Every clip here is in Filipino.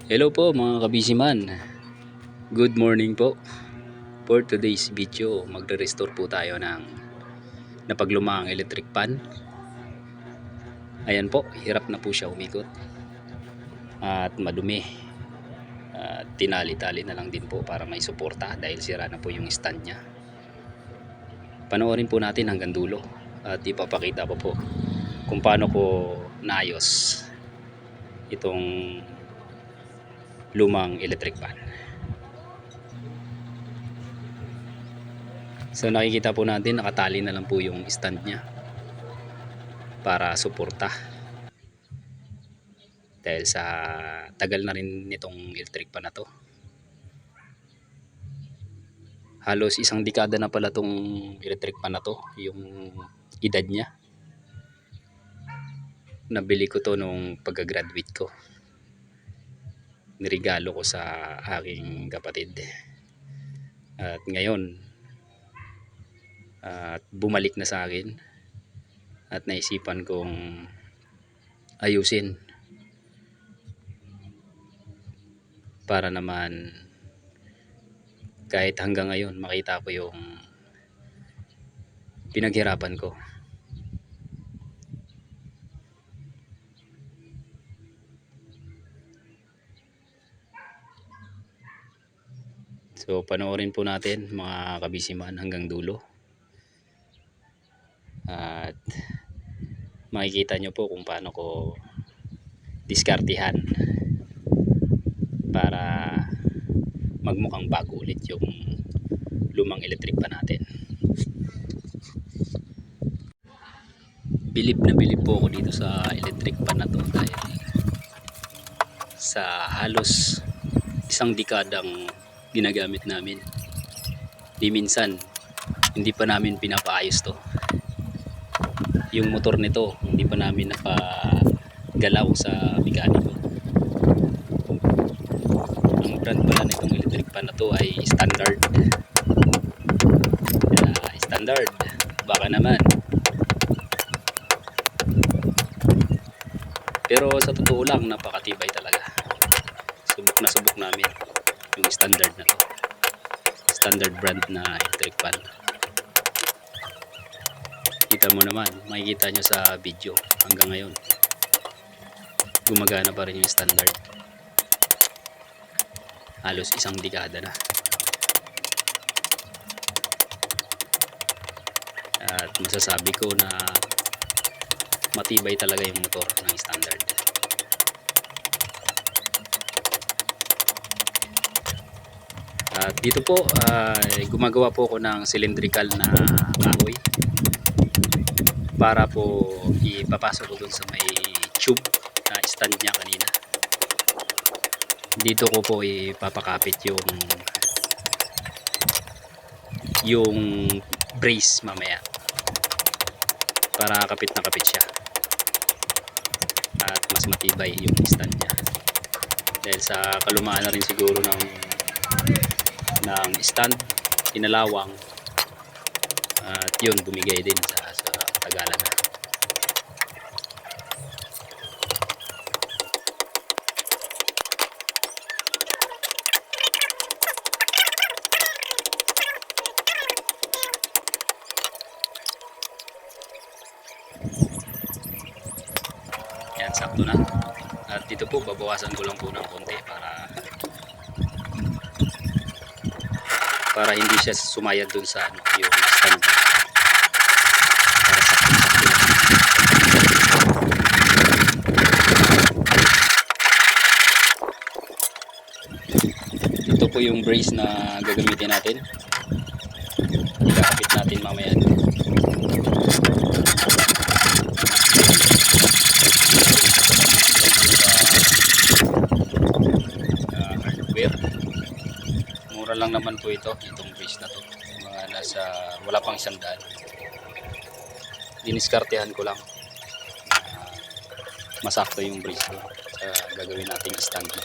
Hello po mga kabisiman. Good morning po. For today's video, magre-restore po tayo ng napaglumaang electric pan. Ayan po, hirap na po siya umikot. At madumi. At tinali-tali na lang din po para may suporta dahil sira na po yung stand niya. Panoorin po natin hanggang dulo. At ipapakita ko po kung paano ko naayos itong lumang electric pan. So nakikita po natin nakatali na lang po yung stand niya para suporta. Dahil sa tagal na rin nitong electric pan na to. Halos isang dekada na pala tong electric pan na to, yung edad niya. Nabili ko to nung pagka-graduate ko. Nirigalo ko sa aking kapatid. At ngayon, bumalik na sa akin at naisipan kong ayusin para naman kahit hanggang ngayon makita ko yung pinaghirapan ko. So panoorin po natin mga kabisiman hanggang dulo. At makikita nyo po kung paano ko diskartihan para magmukhang bago ulit yung lumang electric pan natin. Bilib na bilib po ako dito sa electric pan na to dahil sa halos isang dekadang ginagamit namin. Di minsan hindi pa namin pinapaayos to. Yung motor nito hindi pa namin napagalaw sa mekaniko. Ang brand pala nitong electric pan na to ay Standard. Standard, baka naman. Pero sa totoo lang napakatibay talaga. Subok namin yung Standard na to. Standard brand na electric pan. Kita mo naman, makikita nyo sa video hanggang ngayon gumagana pa rin yung Standard. Halos isang dekada na. At masasabi ko na matibay talaga yung motor ng Standard. At dito po gumagawa po ako ng cylindrical na kahoy para po ipapasok ko dun sa may tube na stand niya kanina. Dito ko po ipapakapit yung brace mamaya para kapit na kapit siya at mas matibay yung stand niya dahil sa kalumaan na rin siguro ng stand, inalawang at yun bumigay din sa tagalan na. Yan, sakto na. At dito po babawasan ko lang po ng konti para hindi siya sumayad dun sa yung stand. Para sakto-sakto lang. Ito po yung brace na gagamitin natin. Ikakapit natin mamaya. Mura lang naman po itong brace na to, mga nasa wala pang 100. Diniskartehan ko lang masakto yung brace ko sa gagawin nating stand na.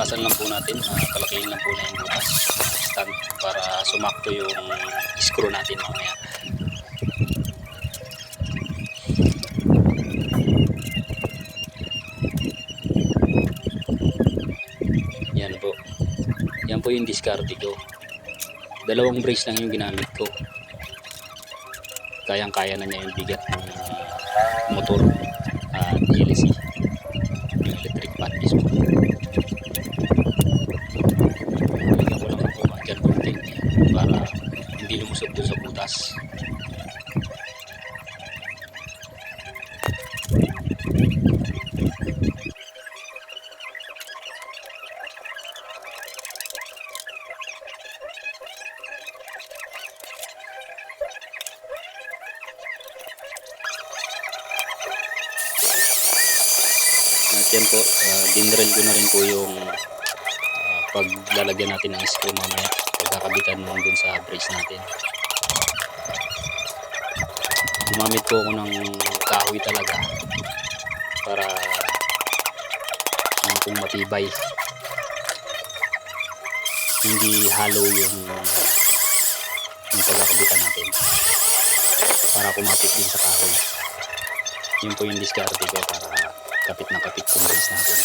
butasan lang po natin, palakihin lang po na yung butas stand para sumakto yung screw natin mamaya. Yan po. Yan po yung discarte ko. Dalawang brace lang yung ginamit ko. Kayang-kaya na niya yung bigat ng motor at hélice, yung electric pan mismo. Lagyan ko lang po dyan konti para hindi lumusot doon sa butas. At yan po, dinrel ko na rin po yung paglalagyan natin ng screw mamaya, pagkakabitan mo dun sa brace natin. Gumamit po ako ng kahoy talaga para kung matibay, hindi hollow yung pagkakabitan natin, para kumapit din sa kahoy. Yun po yung diskarte ko para kapit na kapit yung brace natin.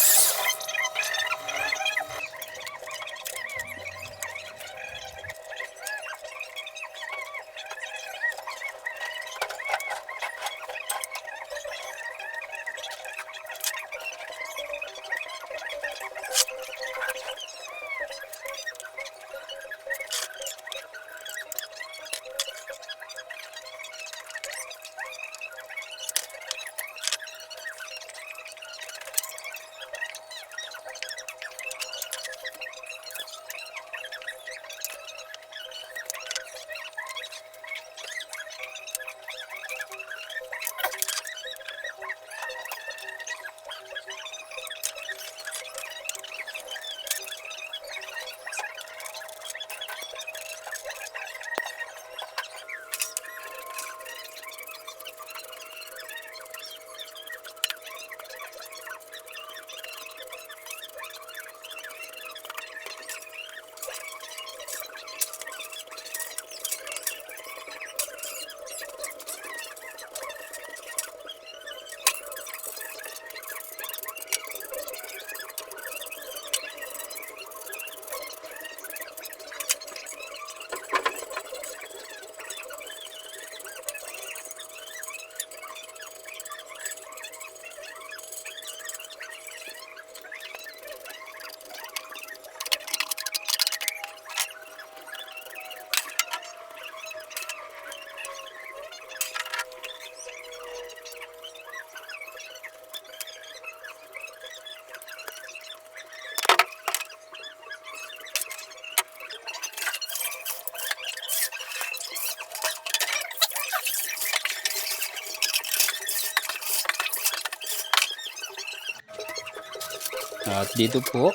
At dito po,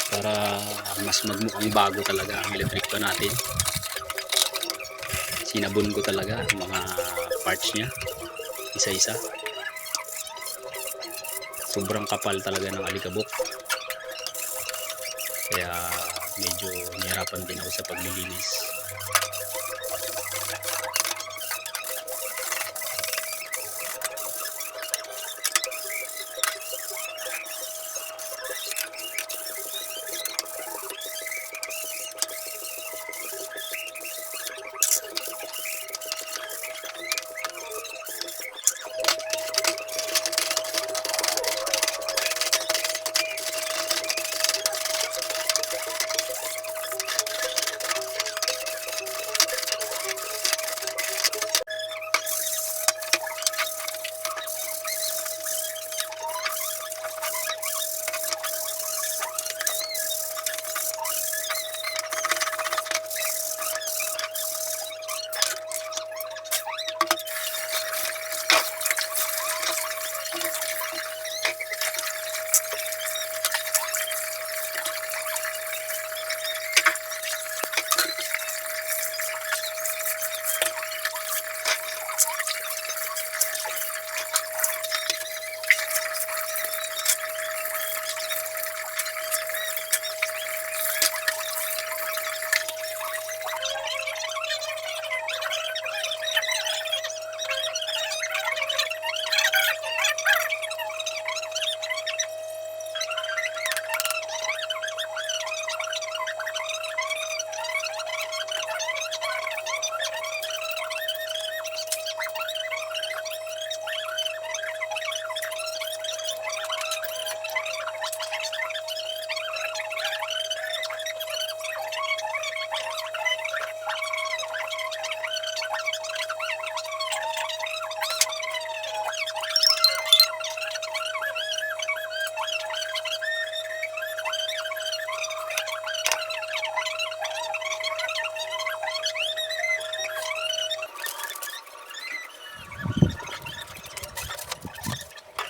para mas magmukhang bago talaga ang electric pan natin, sinabon ko talaga ang mga parts niya isa-isa. Sobrang kapal talaga ng alikabok, kaya medyo nahirapan din ako sa paglilinis.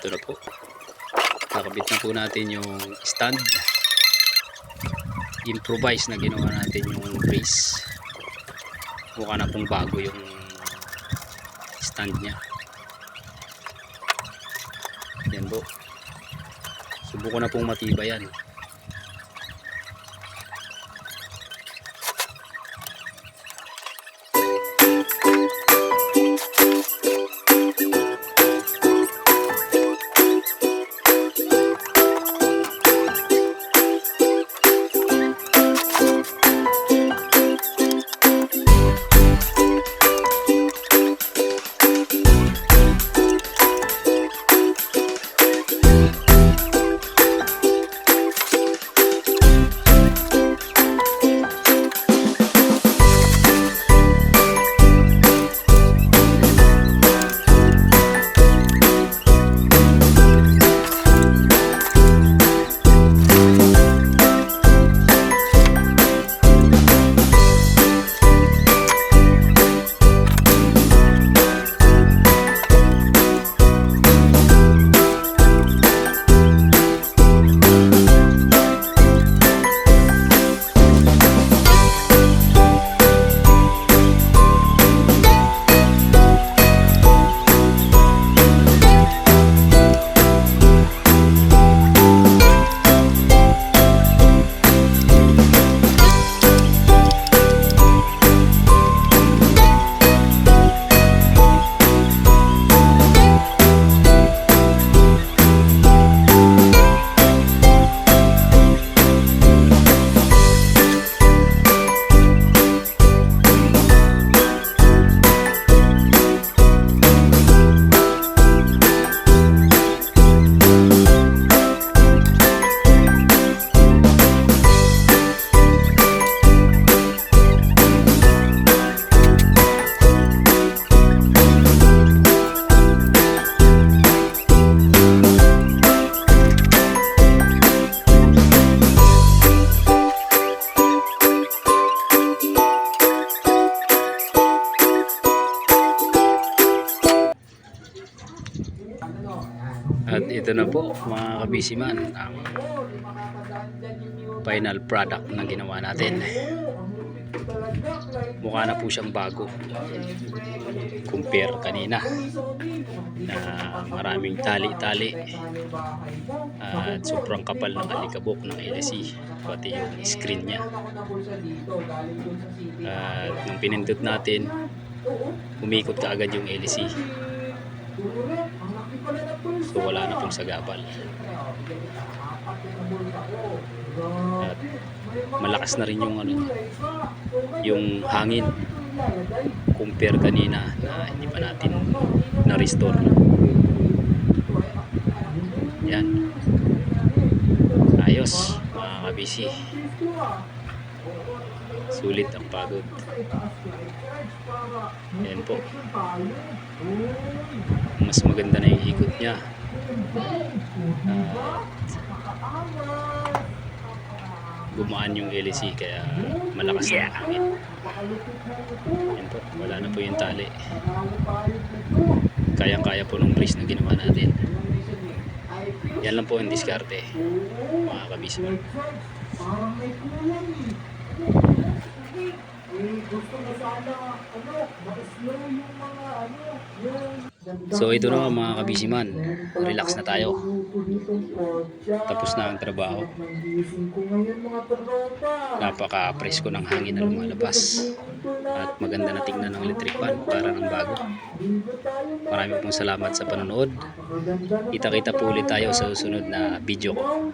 ito na po. Kakabit na po natin yung stand. Improvise na ginawa natin yung brace. Mukha na pong bago yung stand nya. Yan po. Subukan na pong matibay yan. At ito na po mga kabisiman ang final product na ginawa natin. Mukha na po siyang bago compare kanina na maraming tali-tali at sobrang kapal ng alikabok ng LC, pati yung screen nya. At nung pinindot natin, umikot kaagad yung LC. So wala na pong sagabal. At malakas na rin yung yung hangin compare kanina na hindi pa natin na-restore. Yan. Ayos mga kabisi. Sulit ang pagod. Yan po. Mas maganda na yung ikot niya. Gumaan yung LC kaya malakas na ang hangin. Yan po. Wala na po yung tali. Kayang-kaya po ng brace na ginawa natin. Yan lang po ang diskarte mga kabisi. So ito na mga kabisiman, relax na tayo. Tapos na ang trabaho. Napaka-presko ng hangin na lumalabas. At maganda na tingnan ng electric fan, para ng bago. Maraming pong salamat sa panonood. Kita-kita po ulit tayo sa susunod na video ko.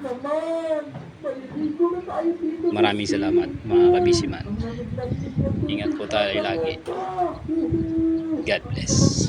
Maraming salamat mga kabisiman. Ingat po tayo lagi. God bless.